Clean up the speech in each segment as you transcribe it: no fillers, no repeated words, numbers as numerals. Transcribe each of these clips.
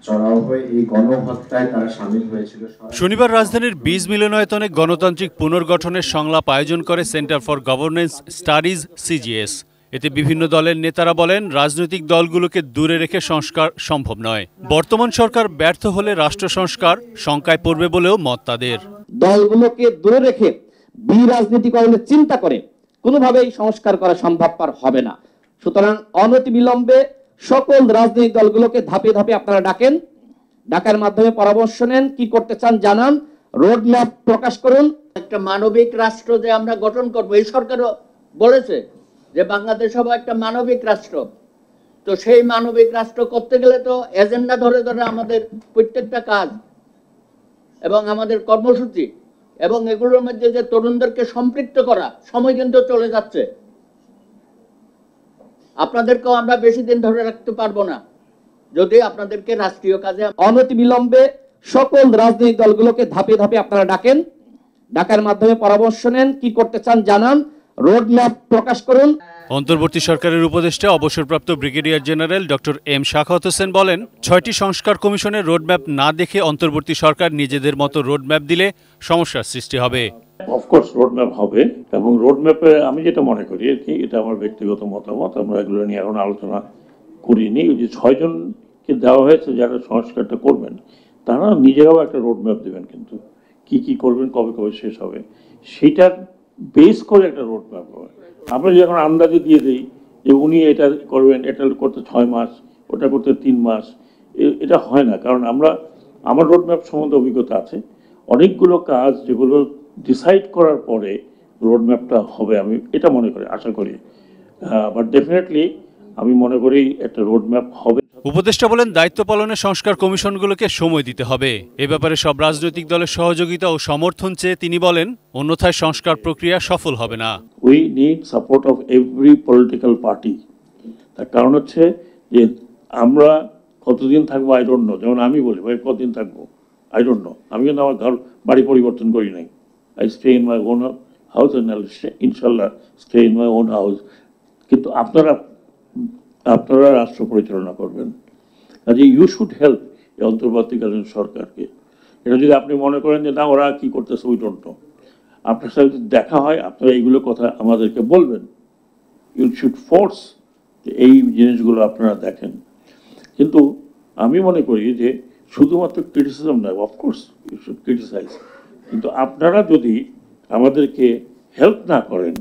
চড়াও হয়ে এই গণহত্যায় তারা শামিল হয়েছিল। শনিবার রাজধানীর 20 মিলনায়তনে গণতান্ত্রিক পুনর্গঠনের সংলাপ আয়োজন করে centre for governance studies CGS. এতে বিভিন্ন দলের নেতারা বলেন, রাজনৈতিক দলগুলোকে দূরে রেখে সংস্কার সম্ভব নয়। বর্তমান সরকার ব্যর্থ হলে রাষ্ট্র সংস্কার শঙ্কায় পড়বে বলেও মত তাদের। দলগুলোকে দূরে রেখে বিরাজনীতিকরণের চিন্তা করে কোনোভাবেই সংস্কার করা সম্ভবপর হবে না। সুতরাং অনতিবিলম্বে সকল রাজনৈতিক দলগুলোকে ধাপে ধাপে আপনারা ডাকার মাধ্যমে পরামর্শ নেন, কি করতে চান জানান, রোড ম্যাপ প্রকাশ করুন। একটা মানবিক রাষ্ট্র যে আমরা গঠন করব, এই সরকারও বলেছে যে বাংলাদেশ হবে একটা মানবিক রাষ্ট্র। তো সেই মানবিক রাষ্ট্র করতে গেলে তো এজেন্ডা ধরে ধরে আমাদের প্রত্যেকটা কাজ এবং আমাদের কর্মসূচি এবং এগুলোর মধ্যে যে তরুণদেরকে সম্পৃক্ত করা, সময় কিন্তু চলে যাচ্ছে। আপনাদেরকেও আমরা বেশি দিন ধরে রাখতে পারবো না যদি আপনাদেরকে রাষ্ট্রীয় কাজে। অনতিবিলম্বে সকল রাজনৈতিক দলগুলোকে ধাপে ধাপে আপনারা ডাকার মাধ্যমে পরামর্শ নেন, কি করতে চান জানান, রোড ম্যাপ প্রকাশ করুন। অন্তর্বর্তী সরকারের উপদেষ্টা অবসরপ্রাপ্ত brigadier general doctor M Sakhawat Hossain বলেন, 6টি সংস্কার কমিশনের রোডম্যাপ না দেখে অন্তর্বর্তী সরকার নিজেদের মতো রোডম্যাপ দিলে সমস্যার সৃষ্টি হবে। অফকোর্স রোডম্যাপ হবে, এবং রোডম্যাপে আমি যেটা মনে করি আর কি, এটা আমার ব্যক্তিগত মতামত, আমরা এগুলো নিয়ে এখন আলোচনা করিনি। ওই যে 6 জনকে দেওয়া হয়েছে যারা সংস্কারটা করবেন, তারা নিজেরাও একটা রোডম্যাপ দেবেন, কিন্তু কি কি করবেন, কবে কবে শেষ হবে, সেটার বেস করে একটা রোডম্যাপ হবে। আমরা যখন আন্দাজে দিয়ে দিই যে উনি এটা করবেন, এটা করতে 6 মাস, ওটা করতে 3 মাস, এটা হয় না। কারণ আমার রোডম্যাপ সম্বন্ধে অভিজ্ঞতা আছে, অনেকগুলো কাজ যেগুলো ডিসাইড করার পরে রোডম্যাপটা হবে, আমি এটা মনে করি, আশা করি। বাট ডেফিনেটলি আমি মনে করি একটা রোডম্যাপ হবে। উপদেষ্টা বলেন, দায়িত্ব পালনে সংস্কার কমিশনগুলোকে সময় দিতে হবে। এ ব্যাপারে সব রাজনৈতিক দলের সহযোগিতা ও সমর্থন চেয়ে তিনি বলেন, অন্যথায় সংস্কার প্রক্রিয়া সফল হবে না। We need support of every political party. তার কারণ হচ্ছে যে আমরা কতদিন থাকবো আই ডোন্ট নো। যেমন আমি বলি, ভাই কতদিন থাকবো আই ডোন্ট নো। আমি কিন্তু আমার বাড়ি পরিবর্তন করি নাই। I stay in my own house and ইনশাল্লাহ stay in my own house. কিন্তু আপনারা রাষ্ট্র পরিচালনা করবেন, কাজে ইউ শুড হেল্প এই অন্তর্বর্তীকালীন সরকারকে। এটা যদি আপনি মনে করেন যে না ওরা কি করতেছে উই ডোন্ট নো, আপনার সাথে যদি দেখা হয় আপনারা এইগুলো কথা আমাদেরকে বলবেন। ইউ শুড ফোর্স এই জিনিসগুলো আপনারা দেখেন। কিন্তু আমি মনে করি যে শুধুমাত্র ক্রিটিসিজম নয়, অফকোর্স ইউ শুড ক্রিটিসাইজ, কিন্তু আপনারা যদি আমাদেরকে হেল্প না করেন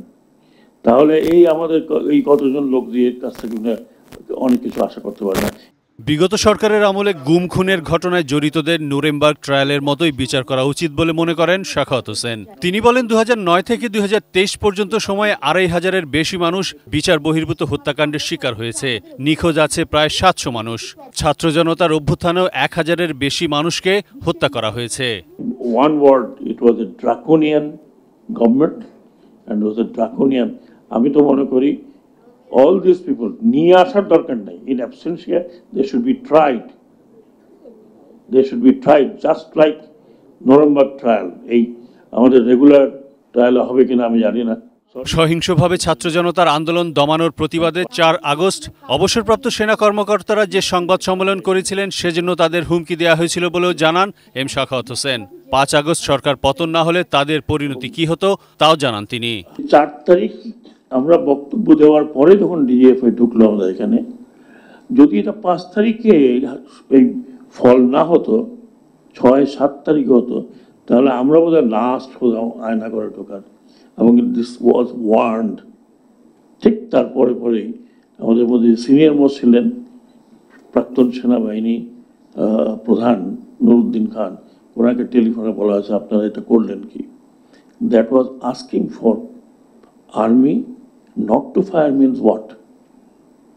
তাহলে আমাদের এই কতজন লোক দিয়ে কাছ থেকে অনেক কিছু আশা করতে পারে না। বিগত সরকারের আমলে গুম খুনের ঘটনায় জড়িতদের নুরেমবার্গ ট্রায়ালের মতোই বিচার করা উচিত বলে মনে করেন শাখাওয়াত হোসেন। তিনি বলেন, 2009 থেকে 2023 পর্যন্ত সময়ে 2500-এর বেশি মানুষ বিচার বহির্ভূত হত্যাকাণ্ডের শিকার হয়েছে। নিখোঁজ আছে প্রায় 700 মানুষ। ছাত্র জনতার অভ্যুত্থানেও 1000-এর বেশি মানুষকে হত্যা করা হয়েছে। One word, it was a draconian government and was a draconian. আমি তো মনে করি all these people নিয়ে আসার দরকার নাই। In absentia they should be tried. They should be tried just like Nuremberg trial. এই আমাদের রেগুলার ট্রায়াল হবে কিনা আমি জানি না। সহিংসভাবে ছাত্র জনতার আন্দোলন দমানোর প্রতিবাদে 4 আগস্ট অবসরপ্রাপ্ত সেনা কর্মকর্তারা যে সংবাদ সম্মেলন করেছিলেন সেজন্য তাদের হুমকি দেওয়া হয়েছিল বলেও জানান এম শাখাওয়াত হোসেন। 5 আগস্ট সরকার পতন না হলে তাদের পরিণতি কি হতো তাও জানান তিনি। 4 তারিখ আমরা বক্তব্য দেওয়ার পরে যখন ডিজিএফআই ঢুকলো আমাদের এখানে, যদি এটা 5 তারিখে এই ফল না হতো, 6-7 তারিখে হতো, তাহলে আমরা বোধহয় লাস্ট হতাম আয়না করে ঢোকার। এবং দিস ওয়াজ ওয়ার্নড। ঠিক তারপরে পরেই আমাদের মধ্যে সিনিয়র মোস্ট ছিলেন প্রাক্তন সেনাবাহিনী প্রধান নুরুদ্দিন খান, ওনাকে টেলিফোনে বলা হয়েছে আপনারা এটা করলেন কি? That was asking for army not to fire means what?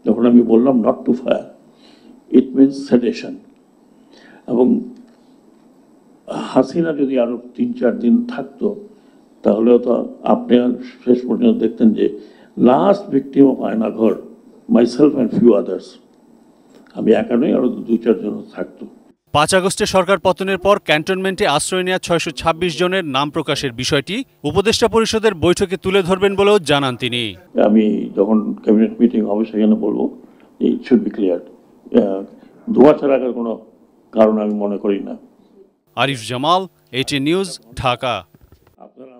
যখন আমি বললাম not to fire, it means sedation. এবং হাসিনা যদি আরো 3-4 দিন থাকতো তাহলেও তো আপনি শেষ পর্যন্ত দেখতেন যে last victim of Aynaghor myself and few others, আমি একা নই, আরো 2-4 জন থাকতো। 5 আগস্টে সরকার পতনের পর ক্যান্টনমেন্টে আশ্রয় নেওয়া 626 জনের নাম প্রকাশের বিষয়টি উপদেষ্টা পরিষদের বৈঠকে তুলে ধরবেন বলেও জানান তিনি। আমি যখন ক্যাবিনেট মিটিং হবে সেখানে বলবো ইট শুড বি ক্লিয়ার। ধোঁয়া ছাড়া কোনো কারণ আমি মনে করি না। Arif Jamal, ATN news, Dhaka. আপনারা